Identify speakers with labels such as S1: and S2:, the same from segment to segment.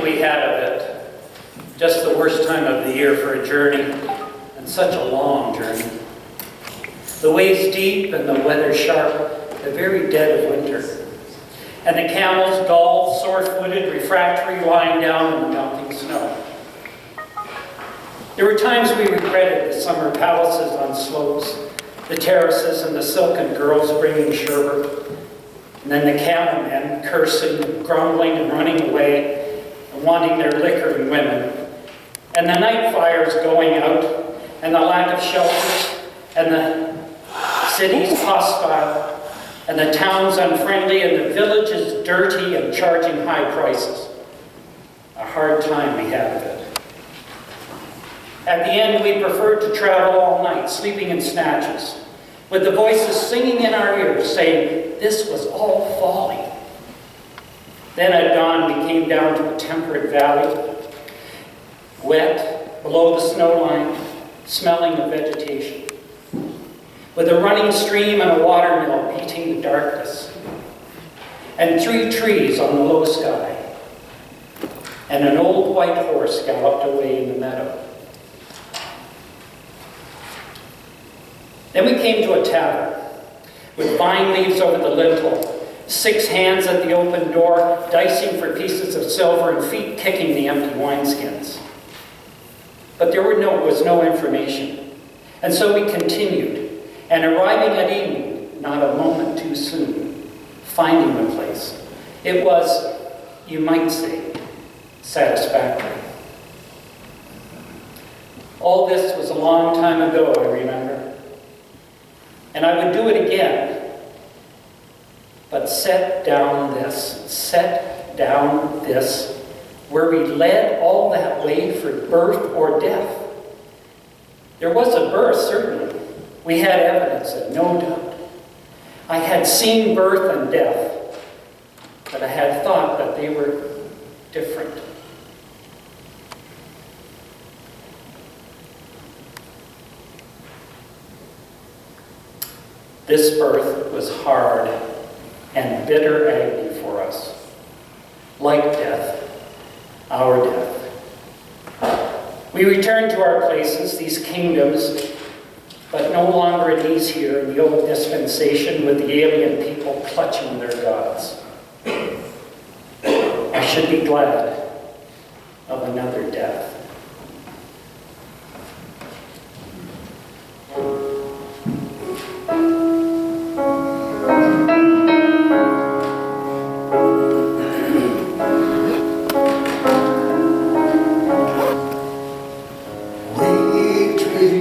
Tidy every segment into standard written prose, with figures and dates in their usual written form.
S1: we had of it. Just the worst time of the year for a journey, and such a long journey. The ways deep and the weather sharp, the very dead of winter. And the camels dull, sore-footed, refractory, lying down in the melting snow. There were times we regretted the summer palaces on slopes, the terraces and the silken girls bringing sherbet, and then the camel men cursing and grumbling and running away and wanting their liquor and women, and the night fires going out, and the lack of shelters, and the cities hostile, and the towns unfriendly, and the villages dirty and charging high prices. A hard time we had of it. At the end, we preferred to travel all night, sleeping in snatches, with the voices singing in our ears, saying, this was all folly. Then at dawn, we came down to a temperate valley, wet, below the snow line, smelling of vegetation, with a running stream and a watermill beating the darkness, and 3 trees on the low sky, and an old white horse galloped away in the meadow. Then we came to a tavern, with vine leaves over the lintel, 6 hands at the open door, dicing for pieces of silver, and feet kicking the empty wineskins. But there was no information, and so we continued, and arriving at evening, not a moment too soon, finding the place. It was, you might say, satisfactory. All this was a long time ago, I remember. And I would do it again. But set down this, where we led all that way for birth or death. There was a birth, certainly. We had evidence, and no doubt. I had seen birth and death, but I had thought that they were different. This birth was hard and bitter agony for us, like death, our death. We returned to our places, these kingdoms, but no longer at ease here in the old dispensation with the alien people clutching their gods. I should be glad of another death.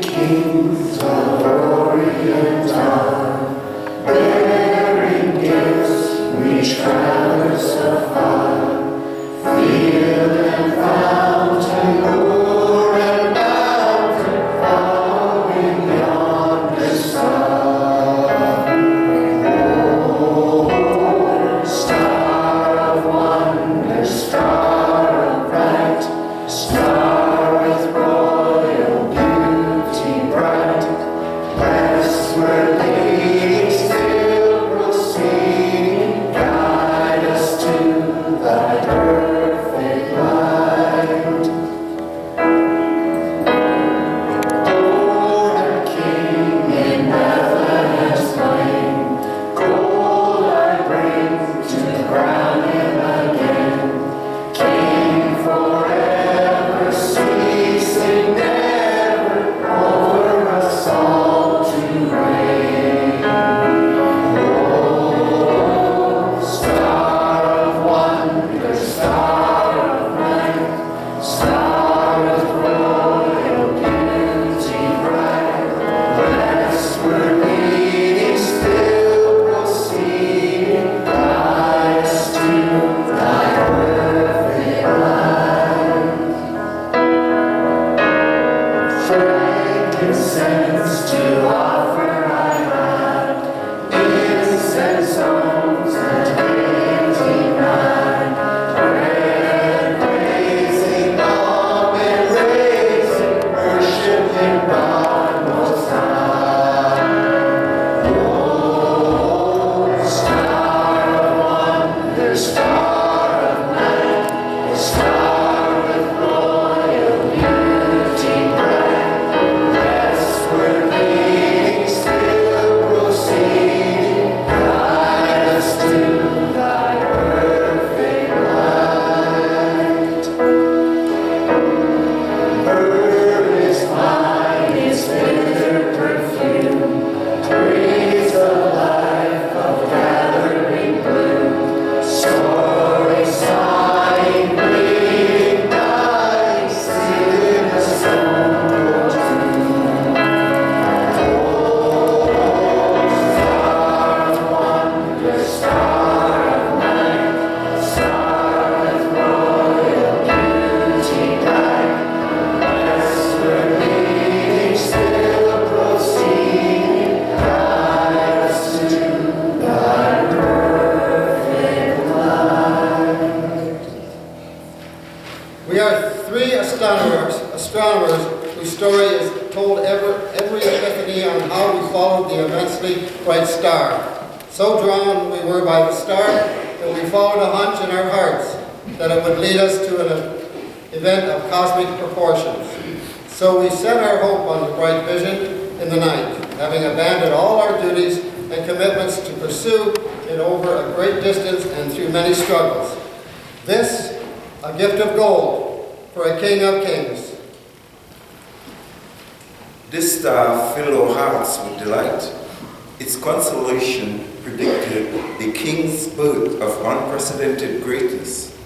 S2: Kings of Orient are, bearing gifts which traverse afar, field and fountain.
S3: We are three astronomers whose story is told every epiphany on how we followed the immensely bright star. So drawn we were by the star that we followed a hunch in our hearts that it would lead us to an event of cosmic proportions. So we set our hope on the bright vision in the night, having abandoned all our duties and commitments to pursue it over a great distance and through many struggles. This, a gift of gold for a King of Kings.
S4: This star filled our hearts with delight. Its constellation predicted a king's birth of unprecedented greatness.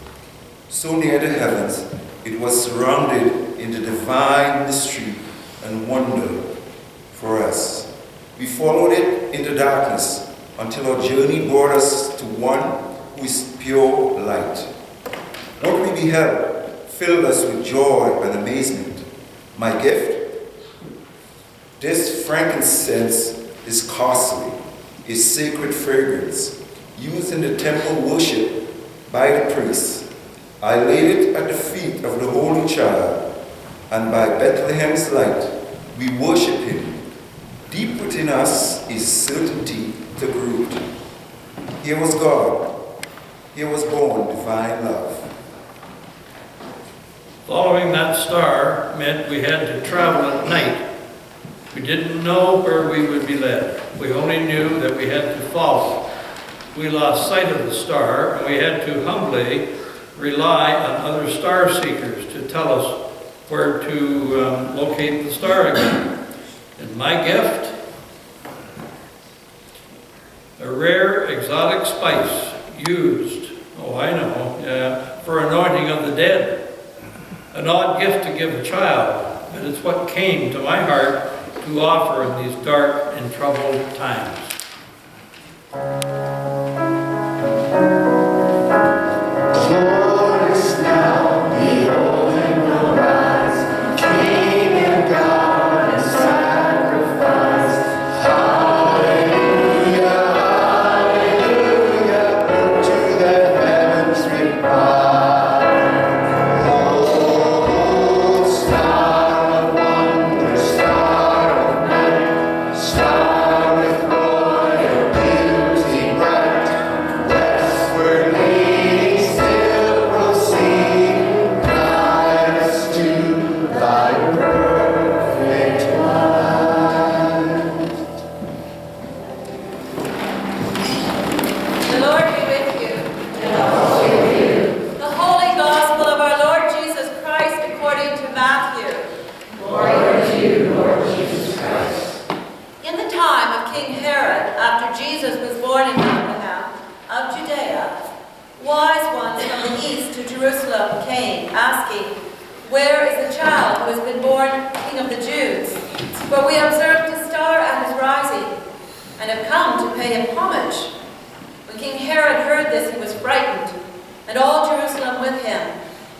S4: So near the heavens, it was surrounded in the divine mystery and wonder for us. We followed it in the darkness until our journey brought us to one who is pure light. What we beheld filled us with joy and amazement. My gift? This frankincense is costly, a sacred fragrance used in the temple worship by the priests. I laid it at the feet of the Holy Child, and by Bethlehem's light we worship him. Deep within us is certainty took root. Here was God. Here was born divine love.
S5: Following that star meant we had to travel at night. We didn't know where we would be led. We only knew that we had to follow. We lost sight of the star, and we had to humbly rely on other star seekers to tell us where to locate the star again. And my gift? A rare exotic spice used, for anointing of the dead. An odd gift to give a child, but it's what came to my heart to offer in these dark and troubled times.
S6: King Herod, after Jesus was born in Bethlehem of Judea, wise ones from the east to Jerusalem came, asking, "Where is the child who has been born King of the Jews? For we observed his star at his rising, and have come to pay him homage." When King Herod heard this, he was frightened, and all Jerusalem with him.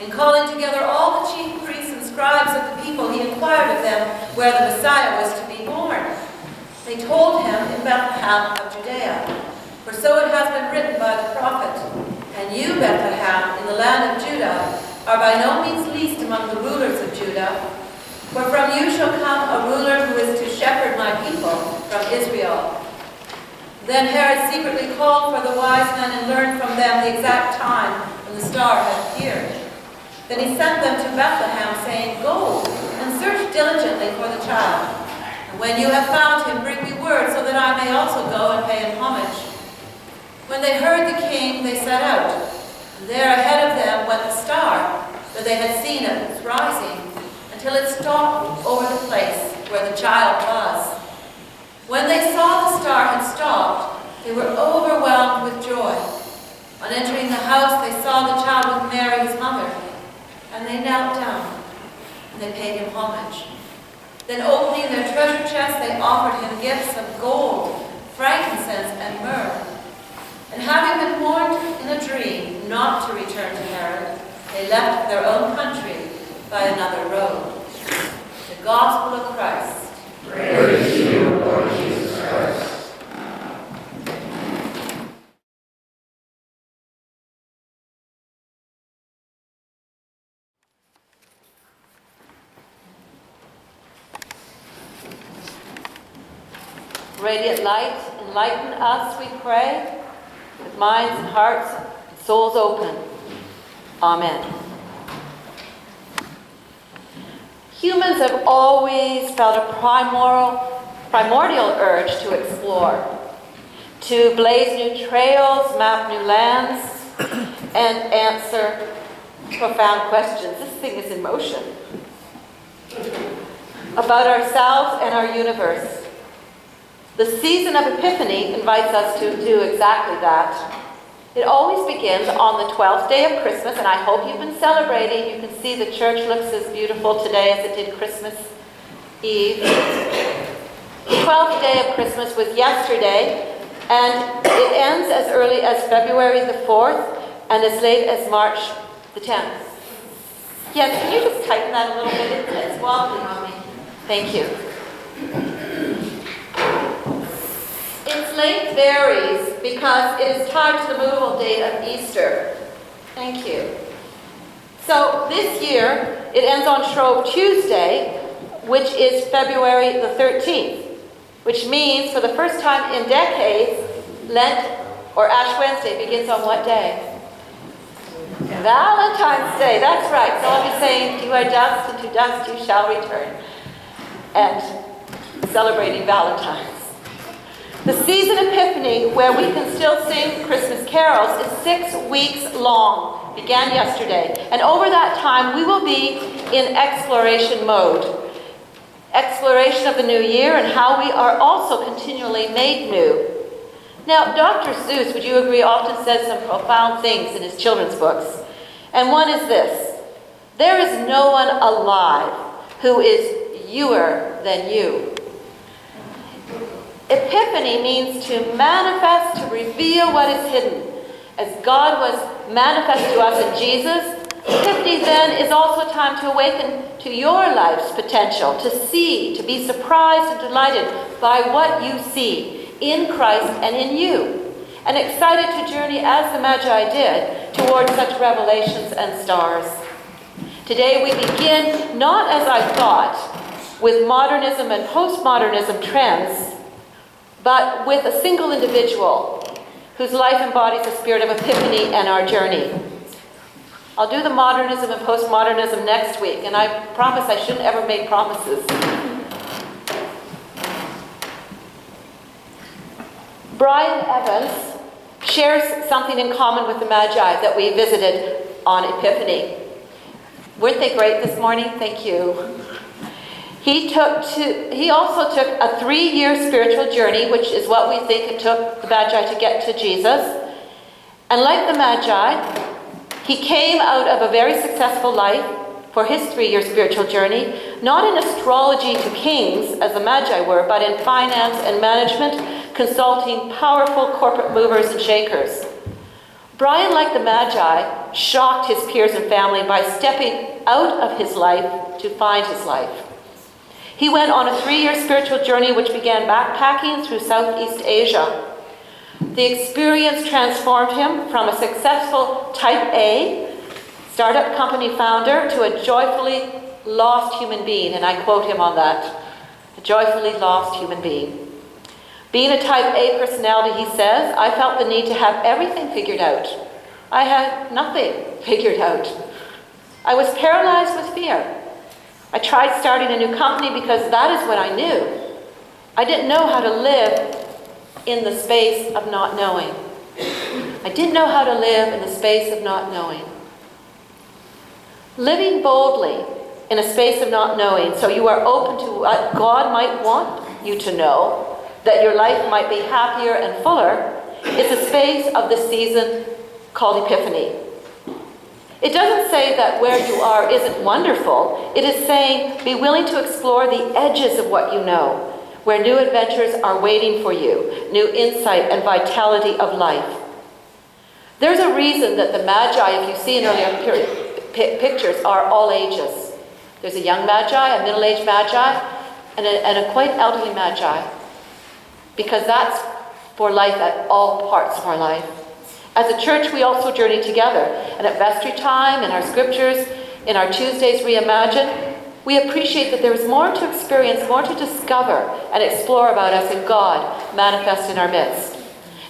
S6: And calling together all the chief priests and scribes of the people, he inquired of them where the Messiah was to be born. They told him, "In Bethlehem of Judea. For so it has been written by the prophet, 'And you, Bethlehem, in the land of Judah, are by no means least among the rulers of Judah. For from you shall come a ruler who is to shepherd my people from Israel.'" Then Herod secretly called for the wise men and learned from them the exact time when the star had appeared. Then he sent them to Bethlehem, saying, "Go and search diligently for the child. And when you have found him, bring me word, so that I may also go and pay him homage." When they heard the king, they set out. And there ahead of them went the star that they had seen at its rising, until it stopped over the place where the child was. When they saw the star had stopped, they were overwhelmed with joy. On entering the house, they saw the child with Mary, his mother, and they knelt down, and they paid him homage. Then opening their treasure chests, they offered him gifts of gold, frankincense, and myrrh. And having been warned in a dream not to return to Herod, they left their own country by another road. The Gospel of Christ.
S2: Praise to you, Lord Jesus Christ.
S6: Radiant light, enlighten us, we pray, with minds and hearts and souls open. Amen. Humans have always felt a primordial urge to explore, to blaze new trails, map new lands, and answer profound questions. This thing is in motion. About ourselves and our universe. The season of Epiphany invites us to do exactly that. It always begins on the 12th day of Christmas, and I hope you've been celebrating. You can see the church looks as beautiful today as it did Christmas Eve. The 12th day of Christmas was yesterday, and it ends as early as February the 4th and as late as March the 10th. Yes, can you just tighten that a little bit? It's wobbly on me. Thank you. Its length varies because it is tied to the movable date of Easter. Thank you. So this year, it ends on Shrove Tuesday, which is February the 13th, which means for the first time in decades, Lent or Ash Wednesday begins on what day? Valentine's Day, that's right. So I'll be saying, you are dust, and to dust you shall return. And celebrating Valentine's. The season Epiphany, where we can still sing Christmas carols, is 6 weeks long. Began yesterday. And over that time, we will be in exploration mode. Exploration of the new year and how we are also continually made new. Now, Dr. Seuss, would you agree, often says some profound things in his children's books. And one is this: there is no one alive who is youer than you. Epiphany means to manifest, to reveal what is hidden. As God was manifest to us in Jesus, Epiphany then is also a time to awaken to your life's potential, to see, to be surprised and delighted by what you see in Christ and in you, and excited to journey as the Magi did towards such revelations and stars. Today we begin, not as I thought, with modernism and postmodernism trends, but with a single individual whose life embodies the spirit of Epiphany and our journey. I'll do the modernism and postmodernism next week, and I promise I shouldn't ever make promises. Brian Evans shares something in common with the Magi that we visited on Epiphany. Weren't they great this morning? Thank you. He also took a 3-year spiritual journey, which is what we think it took the Magi to get to Jesus. And like the Magi, he came out of a very successful life for his 3-year spiritual journey, not in astrology to kings, as the Magi were, but in finance and management, consulting powerful corporate movers and shakers. Brian, like the Magi, shocked his peers and family by stepping out of his life to find his life. He went on a 3-year spiritual journey which began backpacking through Southeast Asia. The experience transformed him from a successful Type A startup company founder to a joyfully lost human being, and I quote him on that, a joyfully lost human being. Being a Type A personality, he says, I felt the need to have everything figured out. I had nothing figured out. I was paralyzed with fear. I tried starting a new company because that is what I knew. I didn't know how to live in the space of not knowing. I didn't know how to live in the space of not knowing. Living boldly in a space of not knowing, so you are open to what God might want you to know, that your life might be happier and fuller, is a space of the season called Epiphany. It doesn't say that where you are isn't wonderful. It is saying be willing to explore the edges of what you know, where new adventures are waiting for you, new insight and vitality of life. There's a reason that the Magi, if you see in earlier pictures, are all ages. There's a young Magi, a middle-aged Magi, and a quite elderly Magi, because that's for life at all parts of our life. As a church, we also journey together, and at vestry time, in our scriptures, in our Tuesdays Reimagine,
S7: we appreciate that there is more to experience, more to discover and explore about us in God manifest in our midst.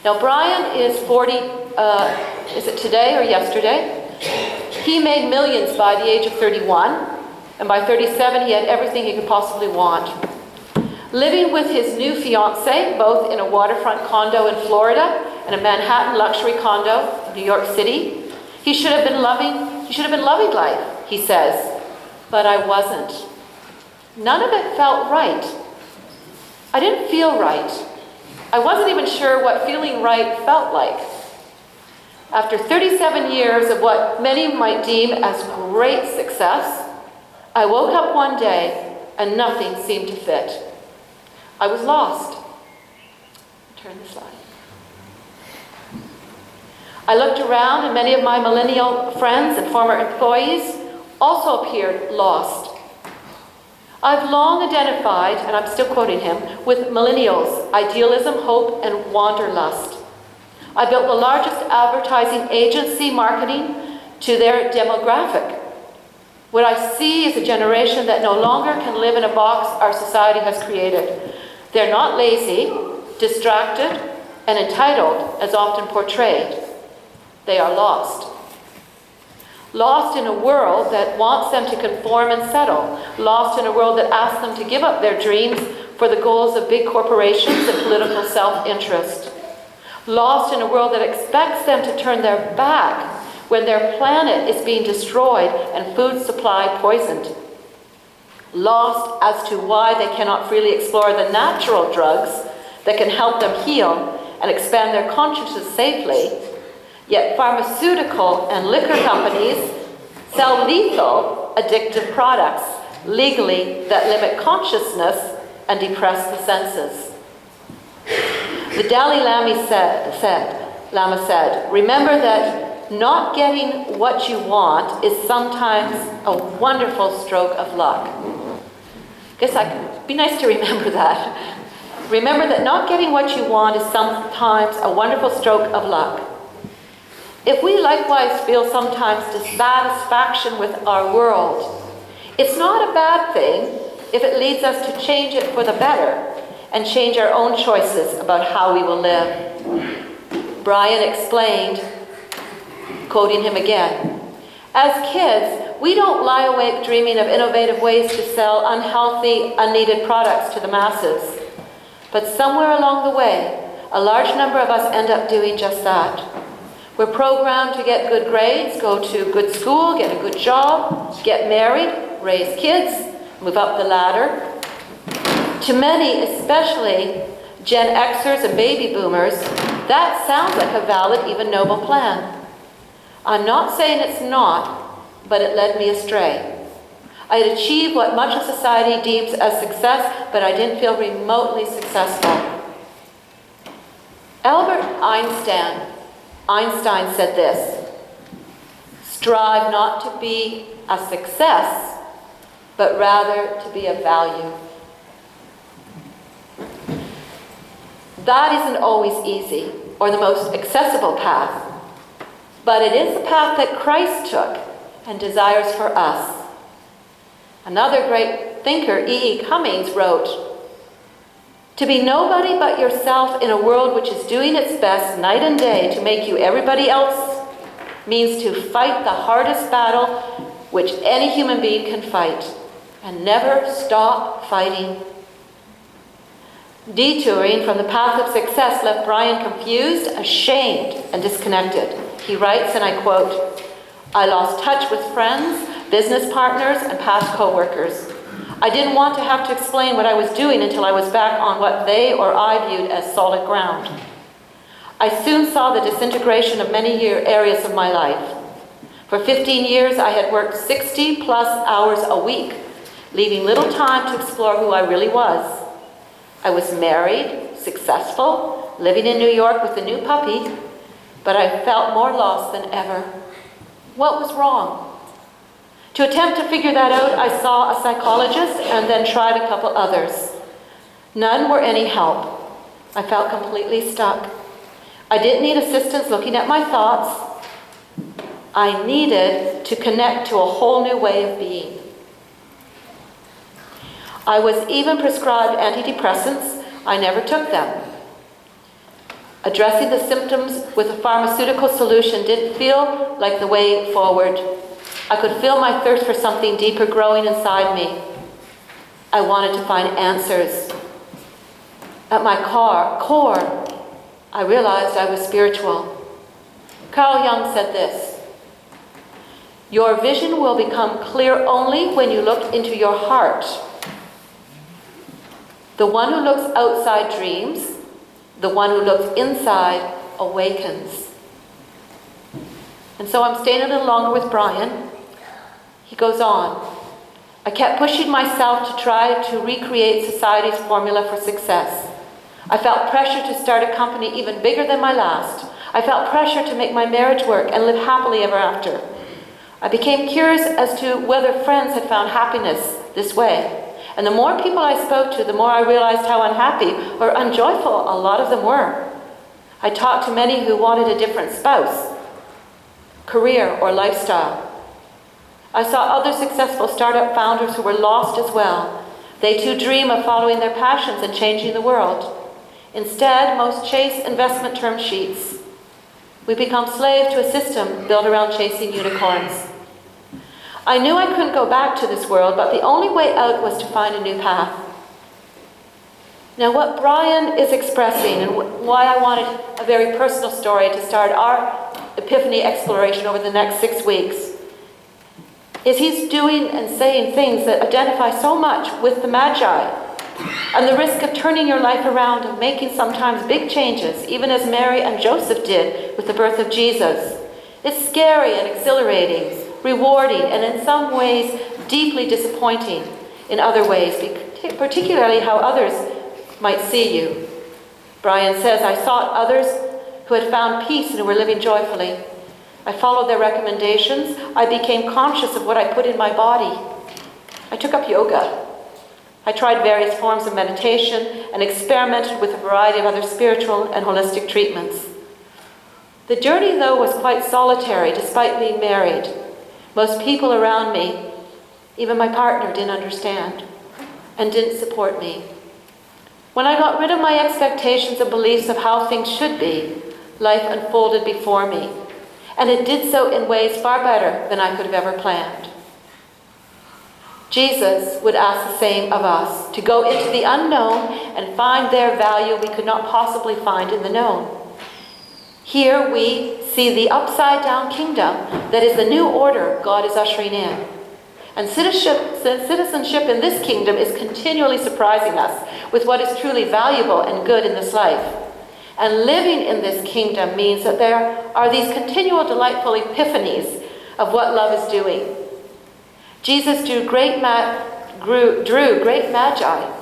S7: Now, Brian is 40, is it today or yesterday? He made millions by the age of 31, and by 37 he had everything he could possibly want. Living with his new fiancée, both in a waterfront condo in Florida and a Manhattan luxury condo in New York City, he should have been loving life, he says, but I wasn't. None of it felt right. I didn't feel right. I wasn't even sure what feeling right felt like. After 37 years of what many might deem as great success, I woke up one day and nothing seemed to fit. I was lost. Turn the slide. I looked around and many of my millennial friends and former employees also appeared lost. I've long identified, and I'm still quoting him, with millennials' idealism, hope, and wanderlust. I built the largest advertising agency marketing to their demographic. What I see is a generation that no longer can live in a box our society has created. They're not lazy, distracted, and entitled, as often portrayed. They are lost. Lost in a world that wants them to conform and settle. Lost in a world that asks them to give up their dreams for the goals of big corporations and political self-interest. Lost in a world that expects them to turn their back when their planet is being destroyed and food supply poisoned. Lost as to why they cannot freely explore the natural drugs that can help them heal and expand their consciousness safely, yet pharmaceutical and liquor companies sell lethal, addictive products legally that limit consciousness and depress the senses. The Dalai Lama said, remember that not getting what you want is sometimes a wonderful stroke of luck. Guess it'd be nice to remember that. Remember that not getting what you want is sometimes a wonderful stroke of luck. If we likewise feel sometimes dissatisfaction with our world, it's not a bad thing if it leads us to change it for the better and change our own choices about how we will live. Brian explained, quoting him again, as kids, we don't lie awake dreaming of innovative ways to sell unhealthy, unneeded products to the masses. But somewhere along the way, a large number of us end up doing just that. We're programmed to get good grades, go to good school, get a good job, get married, raise kids, move up the ladder. To many, especially Gen Xers and baby boomers, that sounds like a valid, even noble plan. I'm not saying it's not, but it led me astray. I had achieved what much of society deems as success, but I didn't feel remotely successful. Albert Einstein said this, strive not to be a success, but rather to be of value. That isn't always easy or the most accessible path, but it is the path that Christ took and desires for us. Another great thinker, E.E. Cummings, wrote, to be nobody but yourself in a world which is doing its best night and day to make you everybody else means to fight the hardest battle which any human being can fight and never stop fighting. Detouring from the path of success left Brian confused, ashamed, and disconnected. He writes, and I quote, I lost touch with friends, business partners, and past co-workers. I didn't want to have to explain what I was doing until I was back on what they or I viewed as solid ground. I soon saw the disintegration of many areas of my life. For 15 years, I had worked 60 plus hours a week, leaving little time to explore who I really was. I was married, successful, living in New York with a new puppy, but I felt more lost than ever. What was wrong? To attempt to figure that out, I saw a psychologist and then tried a couple others. None were any help. I felt completely stuck. I didn't need assistance looking at my thoughts. I needed to connect to a whole new way of being. I was even prescribed antidepressants. I never took them. Addressing the symptoms with a pharmaceutical solution didn't feel like the way forward. I could feel my thirst for something deeper growing inside me. I wanted to find answers. At my core, I realized I was spiritual. Carl Jung said this: "Your vision will become clear only when you look into your heart. The one who looks outside dreams. The one who looks inside awakens." And so I'm staying a little longer with Brian. He goes on. "I kept pushing myself to try to recreate society's formula for success. I felt pressure to start a company even bigger than my last. I felt pressure to make my marriage work and live happily ever after. I became curious as to whether friends had found happiness this way. And the more people I spoke to, the more I realized how unhappy or unjoyful a lot of them were. I talked to many who wanted a different spouse, career, or lifestyle. I saw other successful startup founders who were lost as well. They too dream of following their passions and changing the world. Instead, most chase investment term sheets. We become slaves to a system built around chasing unicorns. I knew I couldn't go back to this world, but the only way out was to find a new path." Now, what Brian is expressing, and why I wanted a very personal story to start our Epiphany exploration over the next 6 weeks, is he's doing and saying things that identify so much with the Magi and the risk of turning your life around and making sometimes big changes, even as Mary and Joseph did with the birth of Jesus. It's scary and exhilarating, rewarding, and in some ways deeply disappointing in other ways, particularly how others might see you. Brian says, "I sought others who had found peace and who were living joyfully. I followed their recommendations. I became conscious of what I put in my body. I took up yoga. I tried various forms of meditation and experimented with a variety of other spiritual and holistic treatments. The journey, though, was quite solitary despite being married. Most people around me, even my partner, didn't understand and didn't support me. When I got rid of my expectations and beliefs of how things should be, life unfolded before me, and it did so in ways far better than I could have ever planned." Jesus would ask the same of us, to go into the unknown and find their value we could not possibly find in the known. Here we see the upside-down kingdom that is the new order God is ushering in. And citizenship in this kingdom is continually surprising us with what is truly valuable and good in this life. And living in this kingdom means that there are these continual delightful epiphanies of what love is doing. Jesus drew great magi,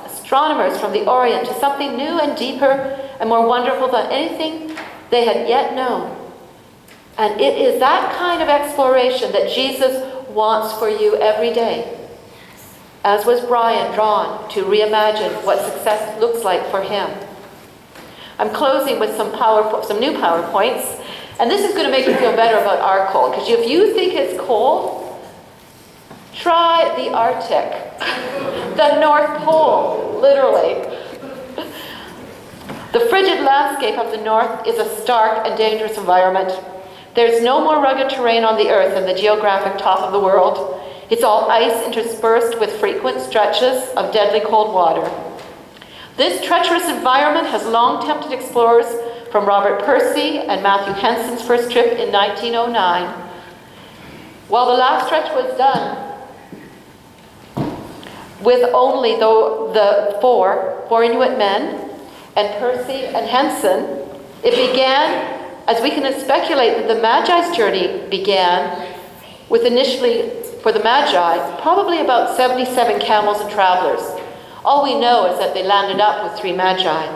S7: astronomers from the Orient, to something new and deeper and more wonderful than anything they had yet known. And it is that kind of exploration that Jesus wants for you every day, as was Brian drawn to reimagine what success looks like for him. I'm closing with some new PowerPoints, and this is going to make you feel better about our cold, because if you think it's cold, try the Arctic, the North Pole, literally. The frigid landscape of the North is a stark and dangerous environment. There's no more rugged terrain on the Earth than the geographic top of the world. It's all ice interspersed with frequent stretches of deadly cold water. This treacherous environment has long tempted explorers from Robert Percy and Matthew Henson's first trip in 1909. While the last stretch was done with only the four Inuit men, and Percy and Henson, it began, as we can speculate, that the Magi's journey began with initially, for the Magi, probably about 77 camels and travelers. All we know is that they landed up with 3 Magi.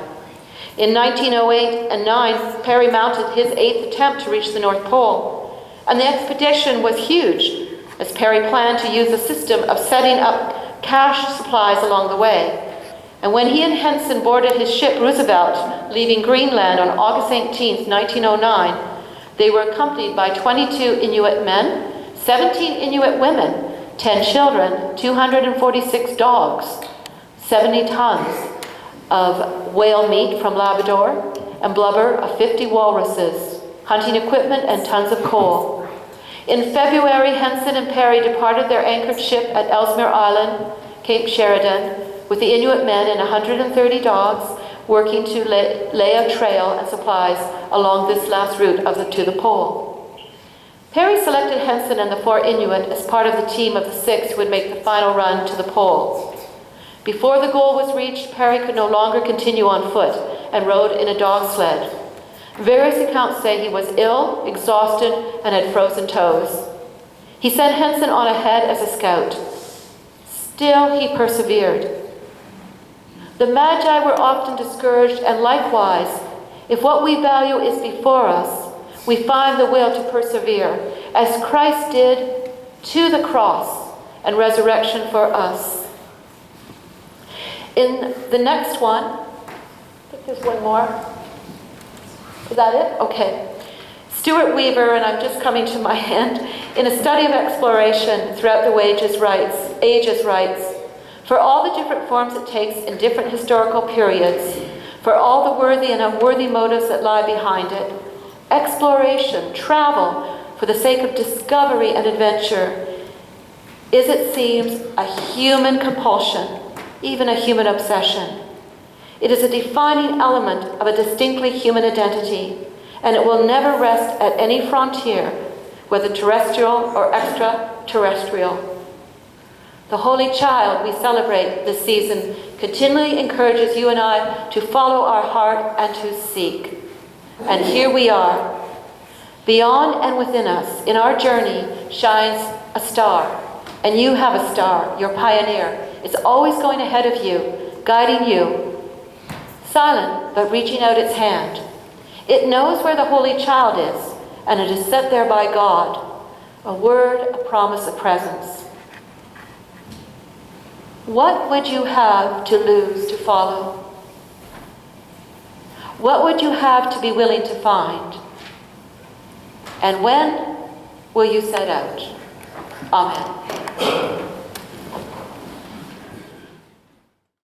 S7: In 1908 and 9, Perry mounted his 8th attempt to reach the North Pole, and the expedition was huge, as Perry planned to use a system of setting up cache supplies along the way. And when he and Henson boarded his ship Roosevelt, leaving Greenland on August 18, 1909, they were accompanied by 22 Inuit men, 17 Inuit women, 10 children, 246 dogs. 70 tons of whale meat from Labrador, and blubber of 50 walruses, hunting equipment, and tons of coal. In February, Henson and Perry departed their anchored ship at Ellesmere Island, Cape Sheridan, with the Inuit men and 130 dogs working to lay a trail and supplies along this last route to the pole. Perry selected Henson and the 4 Inuit as part of the team of the 6 who would make the final run to the pole. Before the goal was reached, Perry could no longer continue on foot and rode in a dog sled. Various accounts say he was ill, exhausted, and had frozen toes. He sent Henson on ahead as a scout. Still, he persevered. The Magi were often discouraged, and likewise, if what we value is before us, we find the will to persevere, as Christ did to the cross and resurrection for us. In the next one, I think there's one more. Is that it? Okay. Stuart Weaver, and I'm just coming to my end, in a study of exploration throughout the ages writes, for all the different forms it takes in different historical periods, for all the worthy and unworthy motives that lie behind it, exploration, travel, for the sake of discovery and adventure, is, it seems, a human compulsion, even a human obsession. It is a defining element of a distinctly human identity, and it will never rest at any frontier, whether terrestrial or extraterrestrial. The Holy Child we celebrate this season continually encourages you and I to follow our heart and to seek. And here we are. Beyond and within us, in our journey, shines a star. And you have a star, your pioneer. It's always going ahead of you, guiding you. Silent, but reaching out its hand. It knows where the Holy Child is, and it is set there by God. A word, a promise, a presence. What would you have to lose to follow? What would you have to be willing to find? And when will you set out? Amen.